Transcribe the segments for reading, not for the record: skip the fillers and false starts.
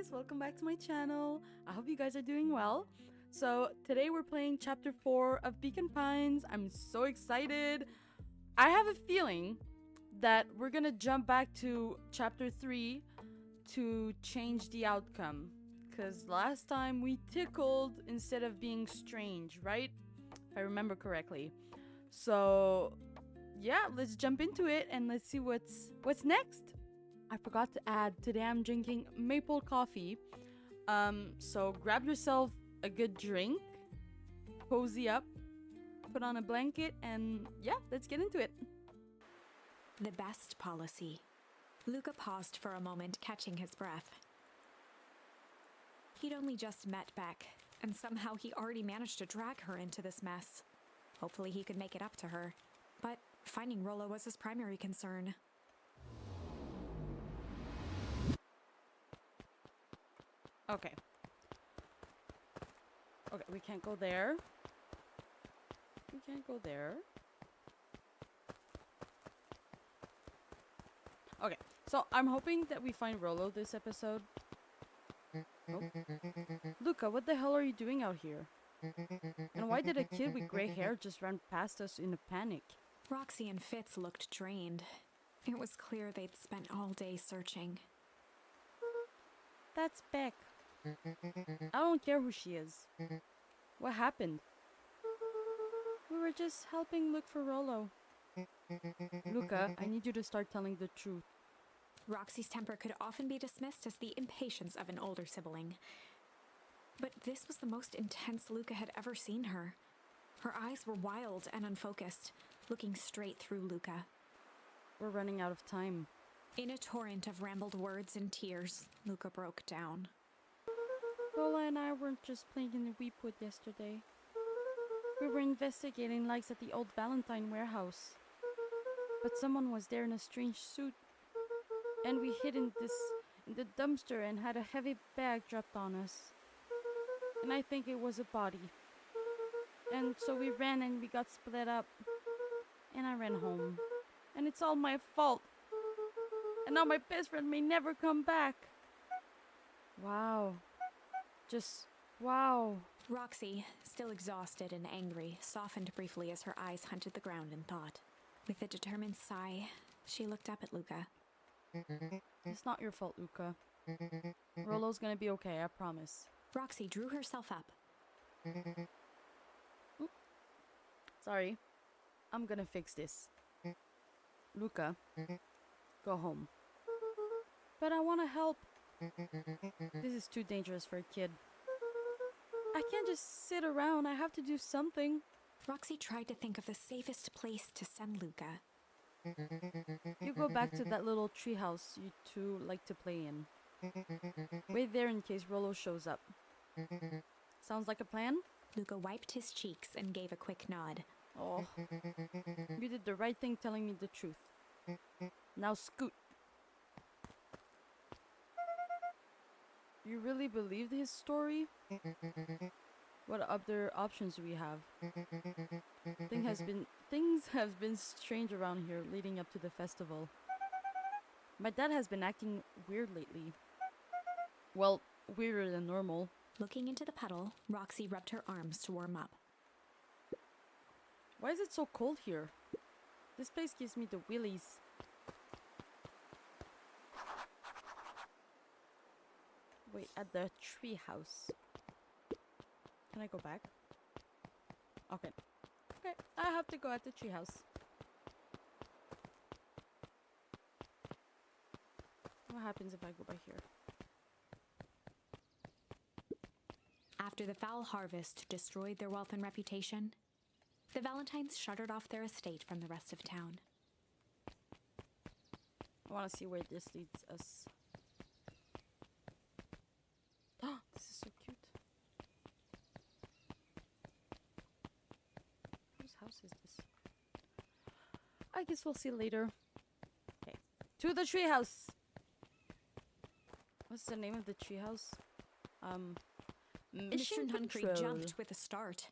guys, welcome back to my channel. I hope you guys are doing well. So today we're playing chapter 4 of Beacon Pines. I'm so excited. I have a feeling that we're gonna jump back to chapter 3 to change the outcome, because last time we tickled instead of being strange, right? If I remember correctly. So yeah, let's jump into it and let's see what's next. I forgot to add, today I'm drinking maple coffee. So grab yourself a good drink, cozy up, put on a blanket, and yeah, let's get into it. The best policy. Luca paused for a moment, catching his breath. He'd only just met Beck, and somehow he already managed to drag her into this mess. Hopefully he could make it up to her. But finding Rollo was his primary concern. Okay. Okay, we can't go there. We can't go there. Okay, so I'm hoping that we find Rollo this episode. Oh. Luca, what the hell are you doing out here? And why did a kid with gray hair just run past us in a panic? Roxy and Fitz looked drained. It was clear they'd spent all day searching. That's Beck. I don't care who she is. What happened? We were just helping look for Rollo. Luca, I need you to start telling the truth. Roxy's temper could often be dismissed as the impatience of an older sibling. But this was the most intense Luca had ever seen her. Her eyes were wild and unfocused, looking straight through Luca. We're running out of time. In a torrent of rambled words and tears, Luca broke down. Lola and I weren't just playing in the Weepwood yesterday. We were investigating lights at the old Valentine warehouse. But someone was there in a strange suit. And we hid in the dumpster and had a heavy bag dropped on us. And I think it was a body. And so we ran and we got split up. And I ran home. And it's all my fault. And now my best friend may never come back. Wow. Just wow. Roxy, still exhausted and angry, softened briefly as her eyes hunted the ground in thought. With a determined sigh, she looked up at Luca. It's not your fault, Luca. Rollo's gonna be okay, I promise. Roxy drew herself up. Sorry. I'm gonna fix this. Luca, go home. But I wanna help. This is too dangerous for a kid. I can't just sit around. I have to do something. Roxy tried to think of the safest place to send Luca. You go back to that little treehouse you two like to play in. Wait there in case Rollo shows up. Sounds like a plan? Luca wiped his cheeks and gave a quick nod. Oh, you did the right thing telling me the truth. Now scoot. You really believed his story? What other options do we have? Things have been strange around here leading up to the festival. My dad has been acting weird lately. Well, weirder than normal. Looking into the puddle, Roxy rubbed her arms to warm up. Why is it so cold here? This place gives me the willies. Wait, at the tree house. Can I go back? Okay. Okay, I have to go at the treehouse. What happens if I go by here? After the foul harvest destroyed their wealth and reputation, the Valentines shuttered off their estate from the rest of town. I want to see where this leads us. Oh, this is so cute. Whose house is this? I guess we'll see later. Okay. To the treehouse! What's the name of the treehouse? Mission Huncree Control. jumped with a start.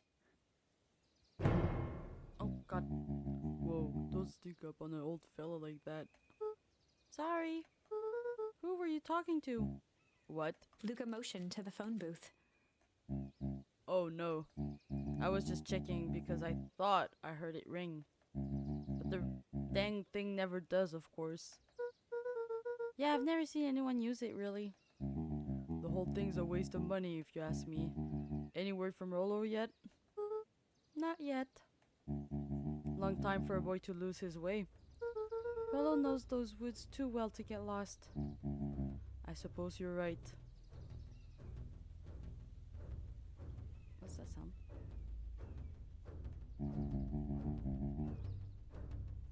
Oh god. Whoa, don't stick up on an old fella like that. Sorry. Who were you talking to? What? Luca motioned to the phone booth. Oh no. I was just checking because I thought I heard it ring. But the dang thing never does, of course. Yeah, I've never seen anyone use it, really. The whole thing's a waste of money, if you ask me. Any word from Rollo yet? Not yet. Long time for a boy to lose his way. Rollo knows those woods too well to get lost. I suppose you're right. What's that sound?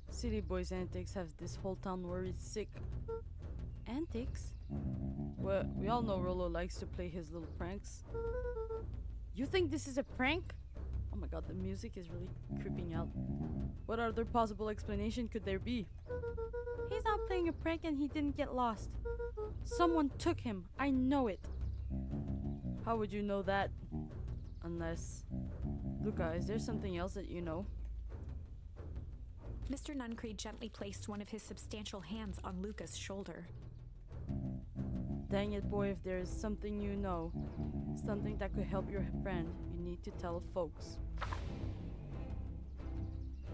City boys' antics have this whole town worried sick. Antics? Well, we all know Rollo likes to play his little pranks. You think this is a prank? Oh my god, the music is really creeping out. What other possible explanation could there be? He's not playing a prank and he didn't get lost. Someone took him. I know it. How would you know that? Unless... Luca, is there something else that you know? Mr. Nuncreed gently placed one of his substantial hands on Luca's shoulder. Dang it, boy, if there is something you know, something that could help your friend, you need to tell folks.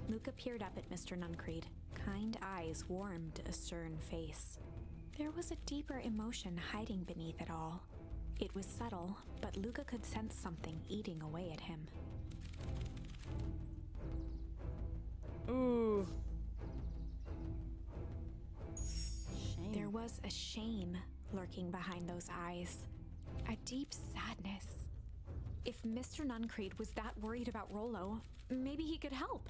Luca peered up at Mr. Nuncreed. Kind eyes warmed a stern face. There was a deeper emotion hiding beneath it all. It was subtle, but Luca could sense something eating away at him. Ooh. Shame. There was a shame lurking behind those eyes. A deep sadness. If Mr. Nuncreed was that worried about Rollo, maybe he could help.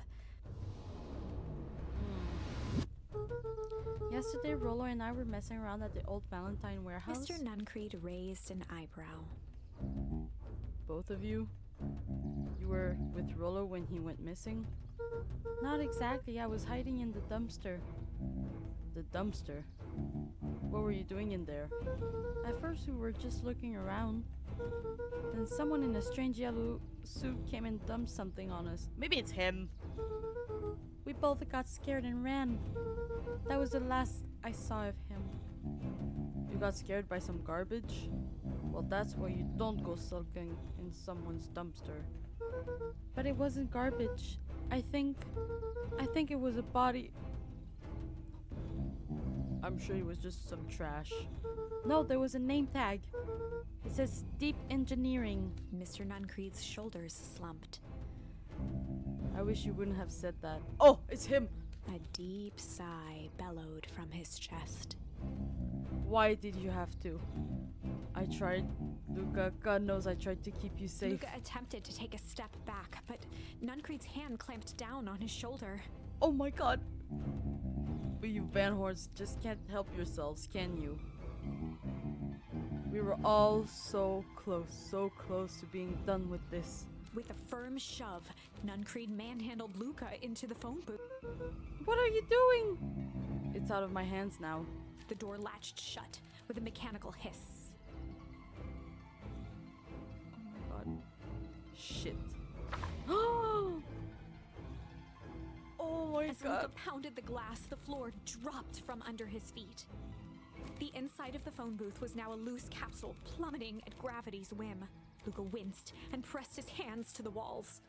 Yesterday, Rollo and I were messing around at the old Valentine warehouse. Mr. Nuncreed raised an eyebrow. Both of you? You were with Rollo when he went missing? Not exactly. I was hiding in the dumpster. The dumpster? What were you doing in there? At first, we were just looking around. Then someone in a strange yellow suit came and dumped something on us. Maybe it's him. We both got scared and ran. That was the last I saw of him. You got scared by some garbage? Well, that's why you don't go sulking in someone's dumpster. But it wasn't garbage. I think it was a body. I'm sure it was just some trash. No, there was a name tag. It says Deep Engineering. Mr. Nuncreed's shoulders slumped. I wish you wouldn't have said that. Oh, it's him! A deep sigh bellowed from his chest. Why did you have to? I tried. Luca, God knows I tried to keep you safe. Luca attempted to take a step back, but Nuncreed's hand clamped down on his shoulder. Oh my god! But you Van Horns just can't help yourselves, can you? We were all so close to being done with this. With a firm shove, Nuncreed manhandled Luca into the phone booth. What are you doing? It's out of my hands now. The door latched shut with a mechanical hiss. Oh my god. Shit. Oh my As god. Luca pounded the glass, the floor dropped from under his feet. The inside of the phone booth was now a loose capsule plummeting at gravity's whim. Luca winced and pressed his hands to the walls.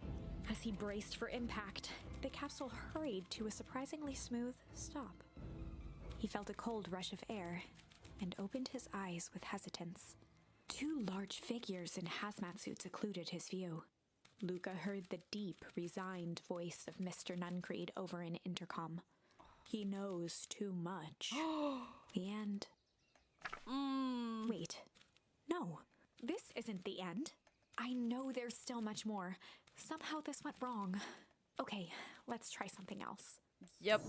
As he braced for impact, the capsule hurried to a surprisingly smooth stop. He felt a cold rush of air and opened his eyes with hesitance. Two large figures in hazmat suits occluded his view. Luca heard the deep, resigned voice of Mr. Nuncreed over an intercom. He knows too much. The end. Wait. No. This isn't the end. I know there's still much more. Somehow this went wrong. Okay, let's try something else. Yep.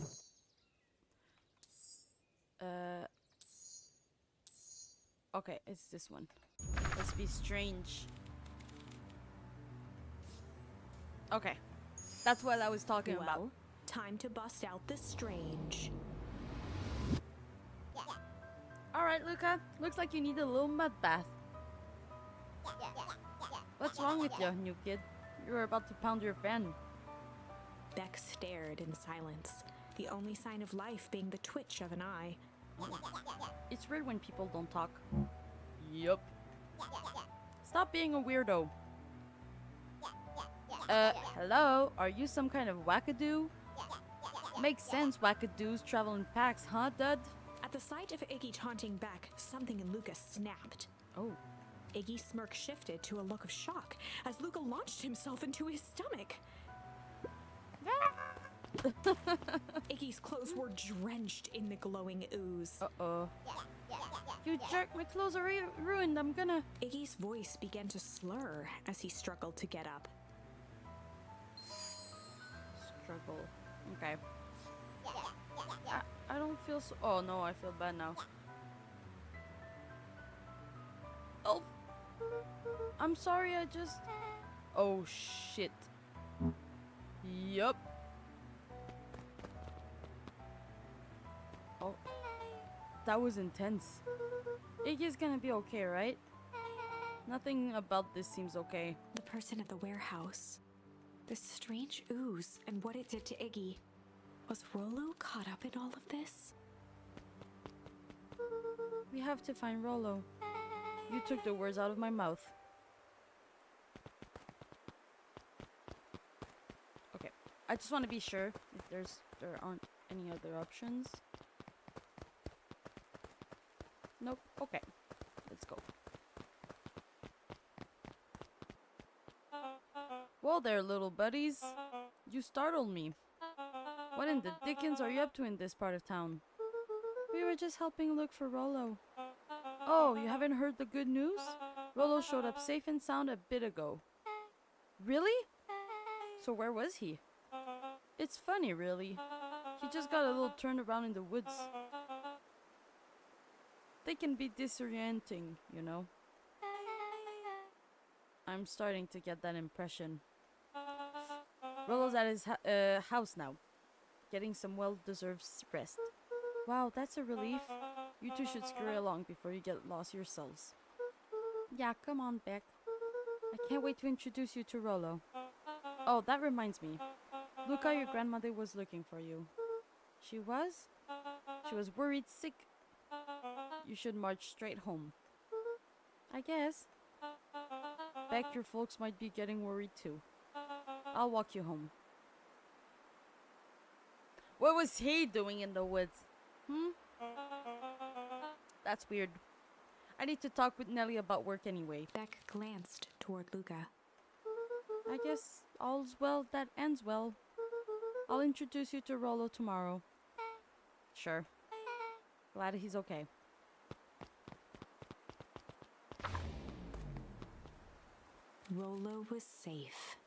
Okay, it's this one. Let's be strange. Okay. That's what I was talking about. Well, time to bust out the strange. Alright, Luca. Looks like you need a little mud bath. What's wrong with you, new kid? You were about to pound your fan. Beck stared in silence, the only sign of life being the twitch of an eye. It's weird when people don't talk. Yup. Stop being a weirdo. Hello? Are you some kind of wackadoo? Makes sense, wackadoos travel in packs, huh, Dud? At the sight of Iggy taunting back, something in Luca snapped. Oh. Iggy's smirk shifted to a look of shock as Luca launched himself into his stomach. Iggy's clothes were drenched in the glowing ooze. Uh-oh. You jerk, my clothes are ruined, I'm gonna... Iggy's voice began to slur as he struggled to get up. Struggle. Okay. I don't feel so... Oh no, I feel bad now. Oh! I'm sorry, I just... Oh shit. Yup. Oh. That was intense. Iggy's gonna be okay, right? Nothing about this seems okay. The person at the warehouse. This strange ooze and what it did to Iggy. Was Rollo caught up in all of this? We have to find Rollo. You took the words out of my mouth. Okay, I just want to be sure if there aren't any other options. Nope. Okay, let's go. Well there, little buddies. You startled me. What in the dickens are you up to in this part of town? We were just helping look for Rollo. Oh, you haven't heard the good news? Rollo showed up safe and sound a bit ago. Really? So where was he? It's funny, really. He just got a little turned around in the woods. They can be disorienting, you know. I'm starting to get that impression. Rollo's at his house now, getting some well-deserved rest. Wow, that's a relief. You two should scurry along before you get lost yourselves. Yeah, come on, Beck. I can't wait to introduce you to Rollo. Oh, that reminds me. Luca, your grandmother was looking for you. She was? She was worried sick. You should march straight home. I guess. Beck, your folks might be getting worried too. I'll walk you home. What was he doing in the woods? That's weird. I need to talk with Nelly about work anyway. Beck glanced toward Luca. I guess all's well that ends well. I'll introduce you to Rollo tomorrow. Sure. Glad he's okay. Rollo was safe.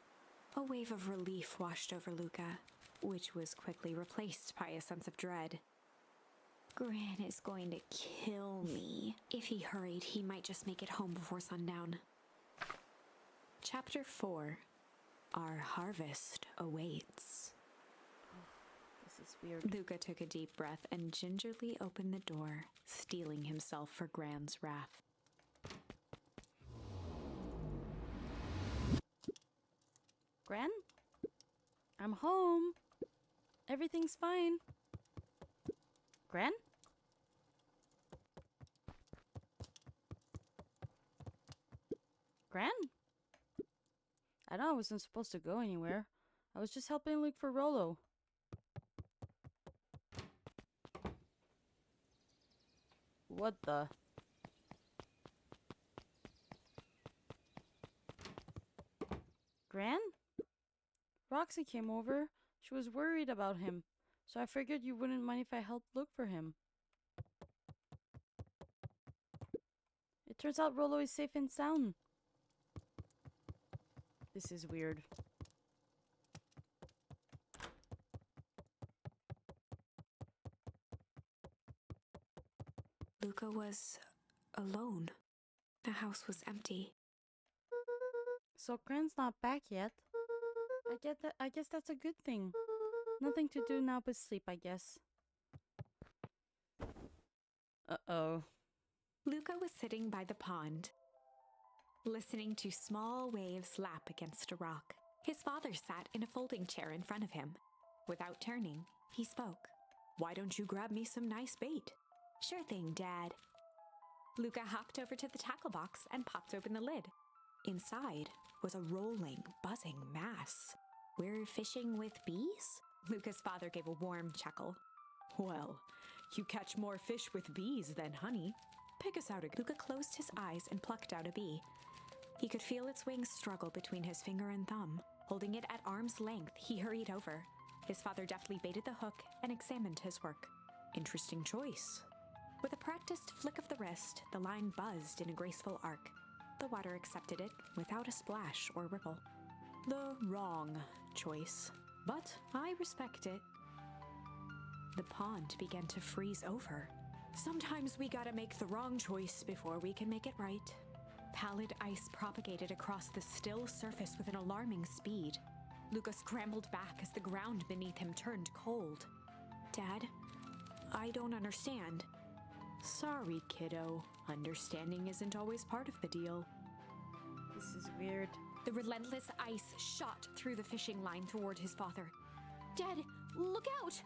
A wave of relief washed over Luca, which was quickly replaced by a sense of dread. Gran is going to kill me. If he hurried, he might just make it home before sundown. Chapter 4. Our harvest awaits. This is weird. Luca took a deep breath and gingerly opened the door, steeling himself for Gran's wrath. Gran? I'm home. Everything's fine. Gran? Gran? I know I wasn't supposed to go anywhere. I was just helping look for Rollo. What the? Gran? Roxy came over. She was worried about him, so I figured you wouldn't mind if I helped look for him. It turns out Rollo is safe and sound. This is weird. Luca was alone. The house was empty. So Gran's not back yet. I guess that's a good thing. Nothing to do now but sleep, I guess. Uh-oh. Luca was sitting by the pond, listening to small waves lap against a rock. His father sat in a folding chair in front of him. Without turning, he spoke. "Why don't you grab me some nice bait?" "Sure thing, Dad." Luca hopped over to the tackle box and popped open the lid. Inside was a rolling, buzzing mass. We're fishing with bees? Luca's father gave a warm chuckle. Well, you catch more fish with bees than honey. Pick us out a... Luca closed his eyes and plucked out a bee. He could feel its wings struggle between his finger and thumb. Holding it at arm's length, he hurried over. His father deftly baited the hook and examined his work. Interesting choice. With a practiced flick of the wrist, the line buzzed in a graceful arc. The water accepted it without a splash or ripple. The wrong choice, but I respect it. The pond began to freeze over. Sometimes we gotta make the wrong choice before we can make it right. Pallid ice propagated across the still surface with an alarming speed. Luca scrambled back as the ground beneath him turned cold. Dad, I don't understand. Sorry, kiddo. Understanding isn't always part of the deal. This is weird. The relentless ice shot through the fishing line toward his father. Dad, look out!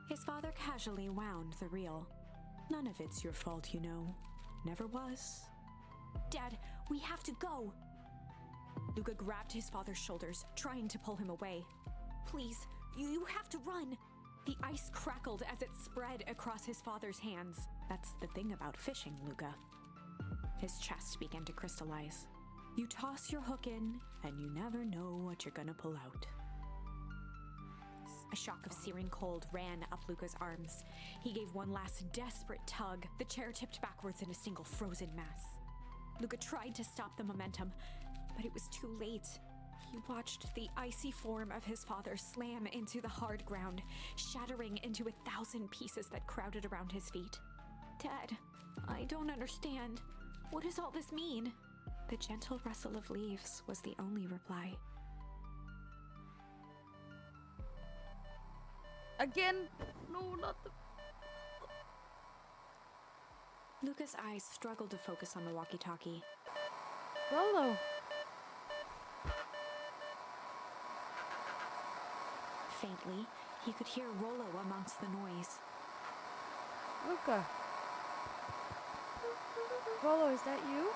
His father casually wound the reel. None of it's your fault, you know. Never was. Dad, we have to go! Luca grabbed his father's shoulders, trying to pull him away. Please, you have to run! The ice crackled as it spread across his father's hands. That's the thing about fishing, Luca. His chest began to crystallize. You toss your hook in, and you never know what you're gonna pull out. A shock of searing cold ran up Luca's arms. He gave one last desperate tug. The chair tipped backwards in a single frozen mass. Luca tried to stop the momentum, but it was too late. He watched the icy form of his father slam into the hard ground, shattering into 1,000 pieces that crowded around his feet. Dad, I don't understand. What does all this mean? The gentle rustle of leaves was the only reply. Again? No, not the... Luca's eyes struggled to focus on the walkie-talkie. Rollo. Faintly, he could hear Rollo amongst the noise. Luca. Rollo, is that you?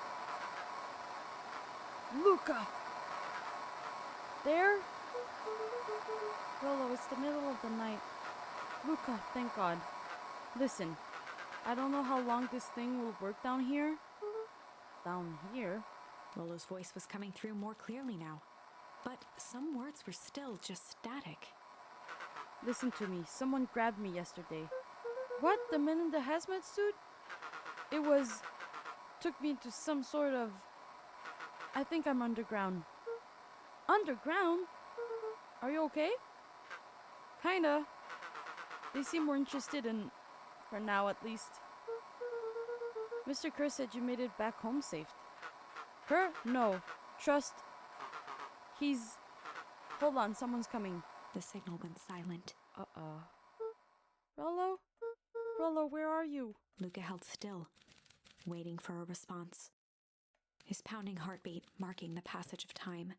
Luca! There? Rollo, it's the middle of the night. Luca, thank God. Listen, I don't know how long this thing will work down here. Down here? Rollo's voice was coming through more clearly now, but some words were still just static. Listen to me. Someone grabbed me yesterday. What? The man in the hazmat suit? It was... took me to some sort of... I think I'm underground. Underground? Are you okay? Kinda. They seem more interested in... for now, at least. Mr. Kerr said you made it back home safe. Kerr? No. Trust... He's... Hold on, someone's coming. The signal went silent. Uh-oh. Rollo? Rollo, where are you? Luca held still, waiting for a response. His pounding heartbeat marking the passage of time.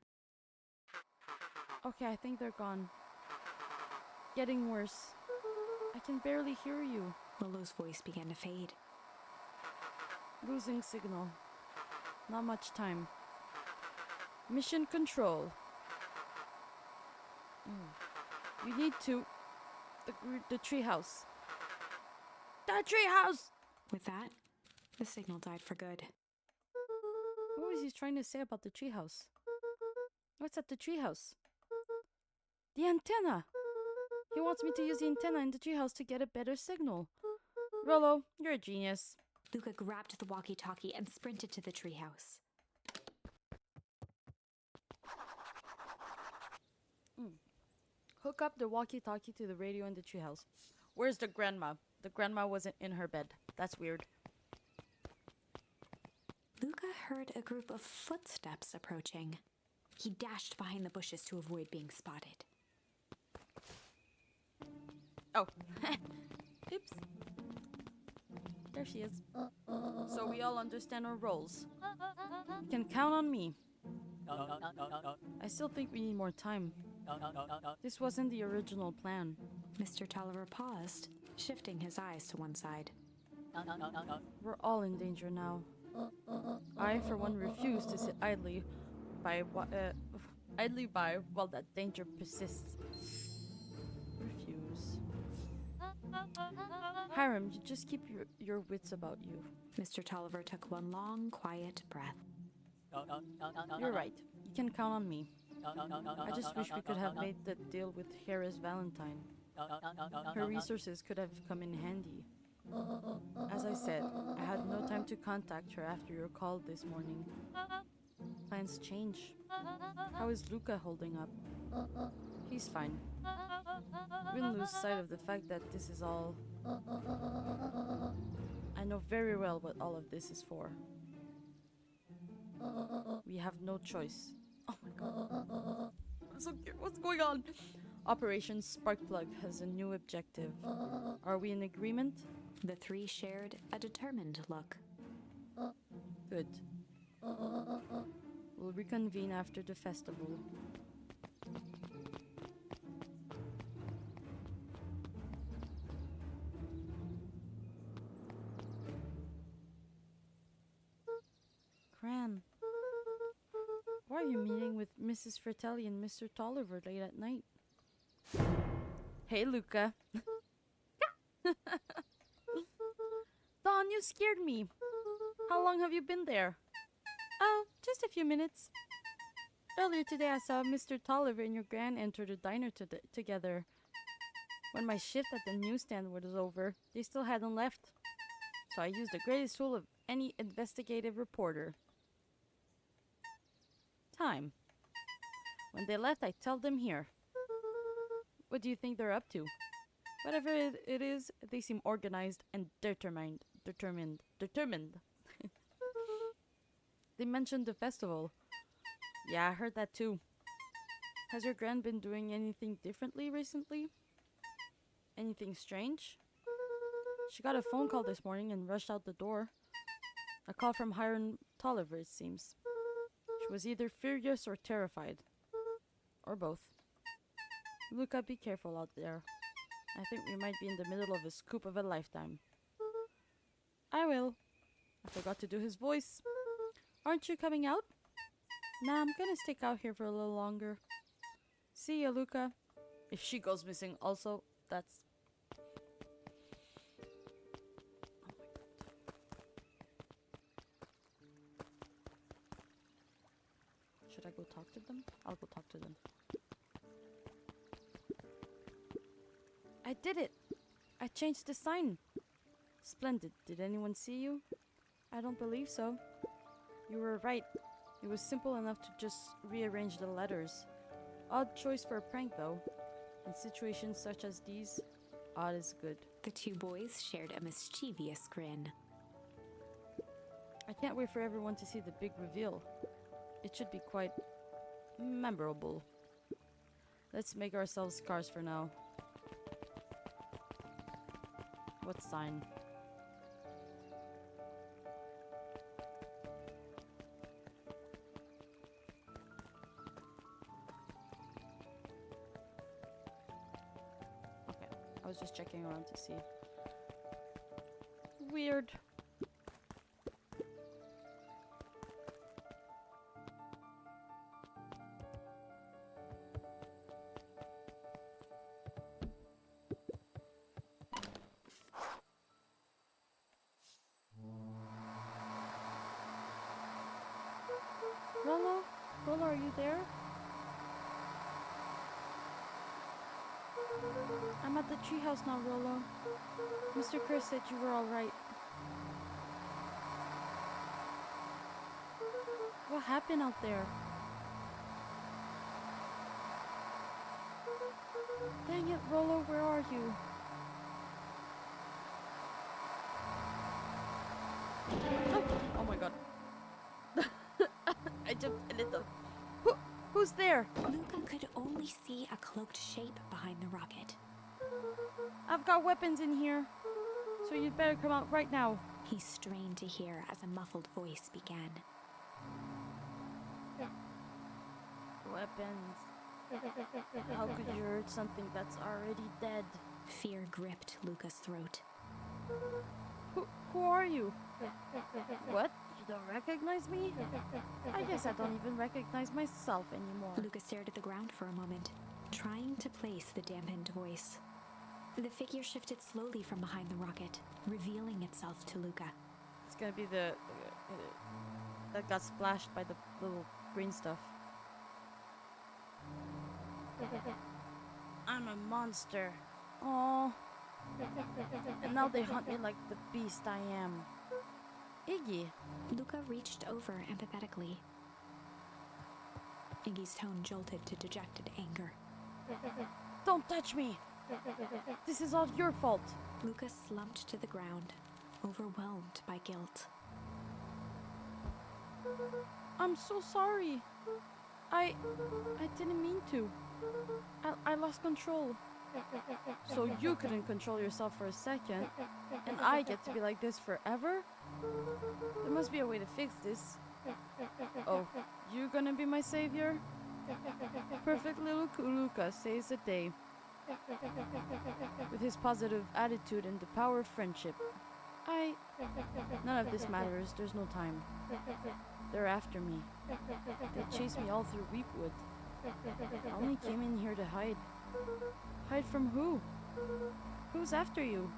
Okay, I think they're gone. Getting worse. I can barely hear you. Rollo's voice began to fade. Losing signal. Not much time. Mission control. We need to... The treehouse. The treehouse! With that, the signal died for good. What was he trying to say about the treehouse? What's at the treehouse? The antenna! He wants me to use the antenna in the treehouse to get a better signal. Rollo, you're a genius. Luca grabbed the walkie-talkie and sprinted to the treehouse. Hook up the walkie-talkie to the radio in the treehouse. Where's the grandma? The grandma wasn't in her bed. That's weird. Luca heard a group of footsteps approaching. He dashed behind the bushes to avoid being spotted. Oh. Oops. There she is. So we all understand our roles. You can count on me. I still think we need more time. This wasn't the original plan. Mr. Tolliver paused, shifting his eyes to one side. We're all in danger now. I, for one, refuse to sit idly by while that danger persists. Refuse. Hiram, you just keep your wits about you. Mr. Tolliver took one long, quiet breath. You're right. You can count on me. I just wish we could have made the deal with Harris Valentine. Her resources could have come in handy. As I said, I had no time to contact her after your call this morning. Plans change. How is Luca holding up? He's fine. We wouldn't lose sight of the fact that this is all... I know very well what all of this is for. We have no choice. Oh my god. I'm so curious. What's going on? Operation Sparkplug has a new objective. Are we in agreement? The three shared a determined look. Good. We'll reconvene after the festival. Cran, why are you meeting with Mrs. Fratelli and Mr. Tolliver late at night? Hey, Luca. Dawn, you scared me. How long have you been there? Oh, just a few minutes. Earlier today I saw Mr. Tolliver and your gran enter the diner together. When my shift at the newsstand was over, they still hadn't left. So I used the greatest tool of any investigative reporter. Time. When they left, I told them here. What do you think they're up to? Whatever it is, they seem organized and determined. They mentioned the festival. Yeah, I heard that too. Has your gran been doing anything differently recently? Anything strange? She got a phone call this morning and rushed out the door. A call from Hiram Tolliver, it seems. She was either furious or terrified. Or both. Luca, be careful out there. I think we might be in the middle of a scoop of a lifetime. I will. I forgot to do his voice. Aren't you coming out? Nah, I'm gonna stick out here for a little longer. See ya, Luca. If she goes missing also, that's... Should I go talk to them? I'll go talk to them. I did it! I changed the sign! Splendid. Did anyone see you? I don't believe so. You were right. It was simple enough to just rearrange the letters. Odd choice for a prank, though. In situations such as these, odd is good. The two boys shared a mischievous grin. I can't wait for everyone to see the big reveal. It should be quite memorable. Let's make ourselves scarce for now. What sign? Okay, I was just checking around to see. Weird. Rolo? Rolo, are you there? I'm at the treehouse now, Rolo. Mr. Chris said you were alright. What happened out there? Dang it, Rolo, where are you? Oh my god. I jumped a little. Who's there? Luca could only see a cloaked shape behind the rocket. I've got weapons in here, so you'd better come out right now. He strained to hear as a muffled voice began. Weapons. How could you hurt something that's already dead? Fear gripped Luca's throat. Who Who are you? What? You don't recognize me? I guess I don't even recognize myself anymore. Luca stared at the ground for a moment, trying to place the dampened voice. The figure shifted slowly from behind the rocket, revealing itself to Luca. It's gonna be the that got splashed by the little green stuff. I'm a monster. Oh. And now they hunt me like the beast I am. Iggy. Luca reached over empathetically. Iggy's tone jolted to dejected anger. Don't touch me! This is all your fault. Luca slumped to the ground, overwhelmed by guilt. I'm so sorry. I didn't mean to. I lost control. So you couldn't control yourself for a second, and I get to be like this forever? There must be a way to fix this. Oh, you gonna be my savior? Perfect little Luca saves the day. With his positive attitude and the power of friendship. None of this matters, there's no time. They're after me. They chased me all through Weepwood. I only came in here to hide. Hide from who? Who's after you?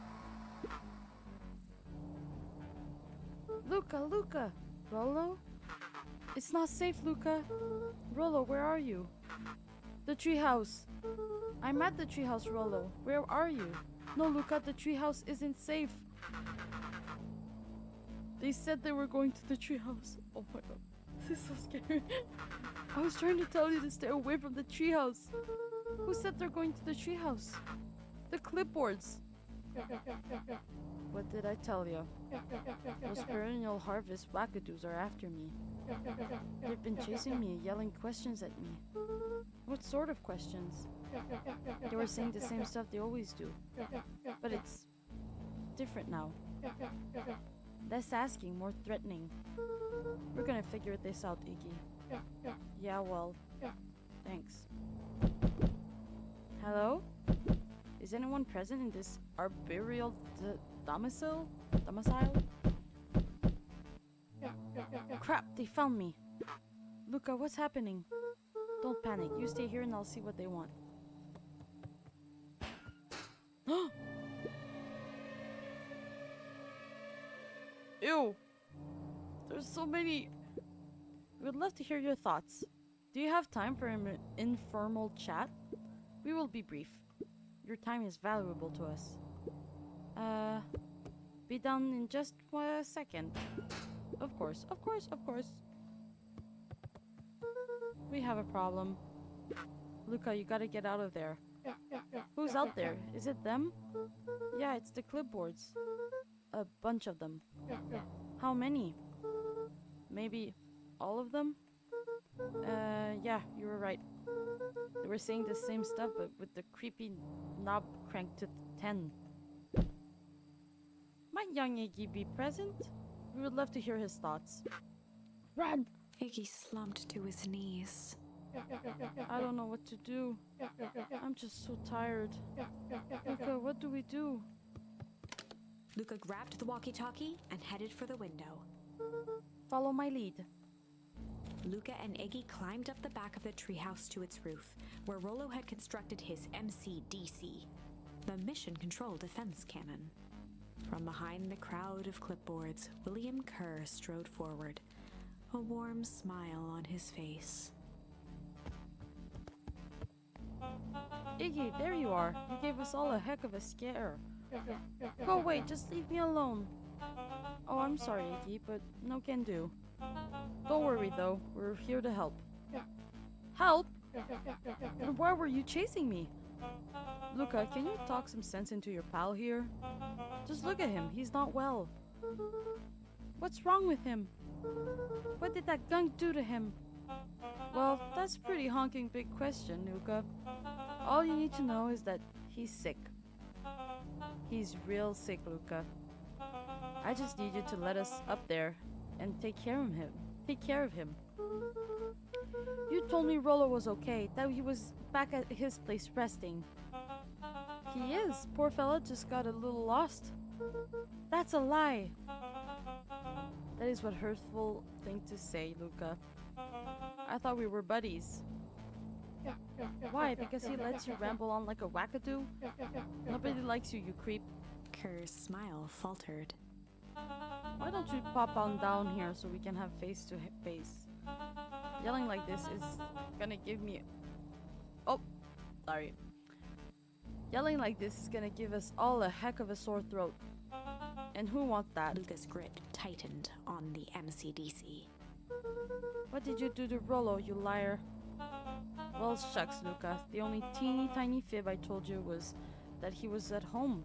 Luca! Rollo? It's not safe, Luca. Rollo, where are you? The treehouse. I'm at the treehouse, Rollo. Where are you? No, Luca, the treehouse isn't safe. They said they were going to the treehouse. Oh my god. This is so scary. I was trying to tell you to stay away from the treehouse. Who said they're going to the treehouse? The clipboards. What did I tell you? Those perennial harvest wackadoos are after me. They've been chasing me, yelling questions at me. What sort of questions? They were saying the same stuff they always do. But it's different now. Less asking, more threatening. We're gonna figure this out, Iggy. Yeah, well, thanks. Hello? Is anyone present in this arboreal domicile? Crap, they found me. Luca, what's happening? Don't panic. You stay here and I'll see what they want. Ew. There's so many. We would love to hear your thoughts. Do you have time for an informal chat? We will be brief. Your time is valuable to us. Be done in just a second. Of course. We have a problem. Luca, you gotta get out of there. Who's out there? Is it them? Yeah, it's the clipboards. A bunch of them. How many? Maybe all of them? Yeah, you were right. They were saying the same stuff, but with the creepy knob cranked to 10. Might young Iggy be present? We would love to hear his thoughts. Run! Iggy slumped to his knees. I don't know what to do. I'm just so tired. Luca, what do we do? Luca grabbed the walkie-talkie and headed for the window. Follow my lead. Luca and Iggy climbed up the back of the treehouse to its roof, where Rollo had constructed his MCDC, the Mission Control Defense Cannon. From behind the crowd of clipboards, William Kerr strode forward, a warm smile on his face. Iggy, there you are. You gave us all a heck of a scare. Go away, just leave me alone. Oh, I'm sorry, Iggy, but no can do. Don't worry, though. We're here to help. Help? Then why were you chasing me? Luca, can you talk some sense into your pal here? Just look at him. He's not well. What's wrong with him? What did that gunk do to him? Well, that's a pretty honking big question, Luca. All you need to know is that he's sick. He's real sick, Luca. I just need you to let us up there and take care of him. You told me Rollo was okay, that he was back at his place resting. He is. Poor fella just got a little lost. That's a lie. That is one hurtful thing to say, Luca. I thought we were buddies. Why? Because he lets you ramble on like a wackadoo? Nobody likes you, you creep. Kerr's smile faltered. Why don't you pop on down here so we can have face to face? Yelling like this is gonna give me... Oh, sorry. Yelling like this is gonna give us all a heck of a sore throat. And who wants that? Luca's grip tightened on the MCDC. What did you do to Rollo, you liar? Well, shucks, Luca. The only teeny tiny fib I told you was that he was at home.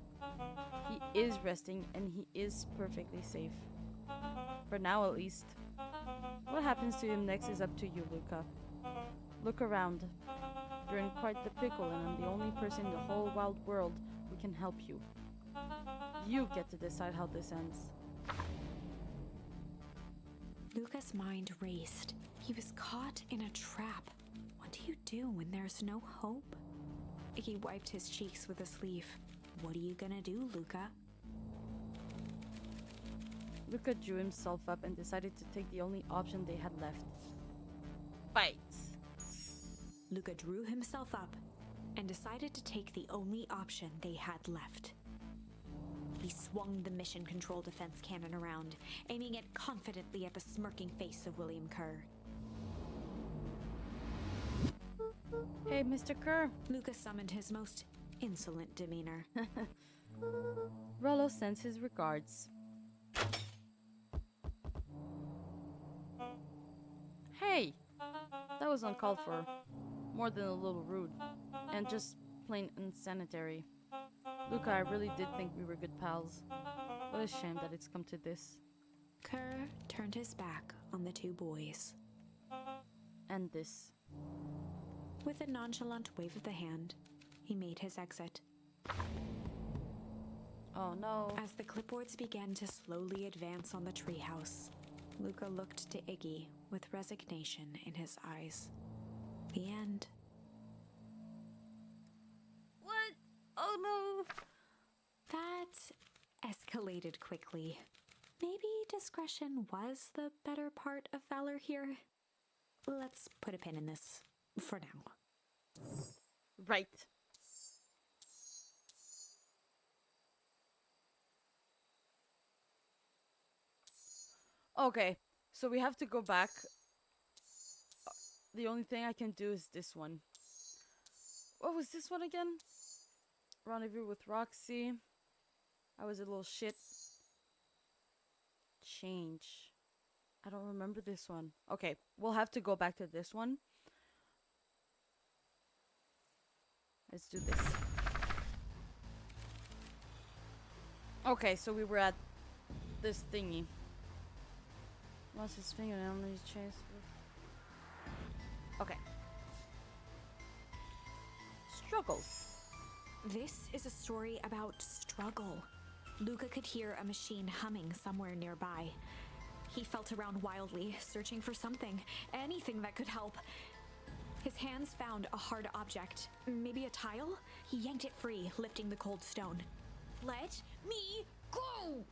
He is resting and he is perfectly safe. For now, at least. What happens to him next is up to you, Luca. Look around. You're in quite the pickle and I'm the only person in the whole wild world who can help you. You get to decide how this ends. Luca's mind raced. He was caught in a trap. What do you do when there's no hope? He wiped his cheeks with a sleeve. What are you gonna do, Luca? Luca drew himself up and decided to take the only option they had left. Fight! Luca drew himself up and decided to take the only option they had left. He swung the mission control defense cannon around, aiming it confidently at the smirking face of William Kerr. Hey, Mr. Kerr. Luca summoned his most insolent demeanor. Rollo sends his regards. Hey! That was uncalled for. More than a little rude. And just plain unsanitary. Luca, I really did think we were good pals. What a shame that it's come to this. Kerr turned his back on the two boys. And this. With a nonchalant wave of the hand, he made his exit. Oh no. As the clipboards began to slowly advance on the treehouse, Luca looked to Iggy with resignation in his eyes. The end. What? Oh no. That escalated quickly. Maybe discretion was the better part of valor here. Let's put a pin in this for now. Right. Okay, so we have to go back. The only thing I can do is this one. What was this one again? Rendezvous with Roxy. I was a little shit. Change. I don't remember this one. Okay, we'll have to go back to this one. Let's do this. Okay, so we were at this thingy. Lost his fingernail on his chest. Okay. Struggle. This is a story about struggle. Luca could hear a machine humming somewhere nearby. He felt around wildly, searching for something, anything that could help. His hands found a hard object, maybe a tile? He yanked it free, lifting the cold stone. Let me go!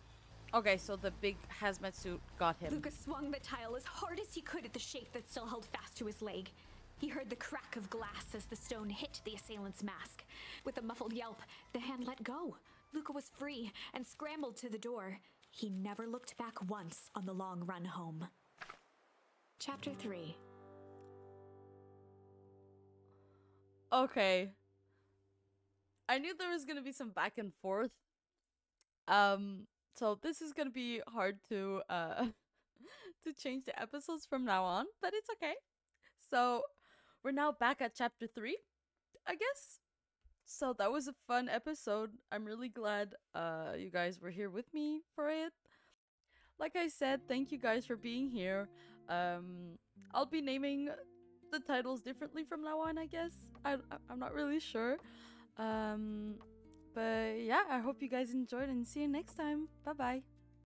Okay, so the big hazmat suit got him. Luca swung the tile as hard as he could at the shape that still held fast to his leg. He heard the crack of glass as the stone hit the assailant's mask. With a muffled yelp, the hand let go. Luca was free and scrambled to the door. He never looked back once on the long run home. Chapter 3. Okay. I knew there was gonna be some back and forth. So this is gonna be hard to to change the episodes from now on, but it's okay. So we're now back at chapter 3, I guess. So that was a fun episode. I'm really glad you guys were here with me for it. Like I said, thank you guys for being here. I'll be naming the titles differently from now on, I guess. I'm not really sure. But yeah, I hope you guys enjoyed and see you next time. Bye bye.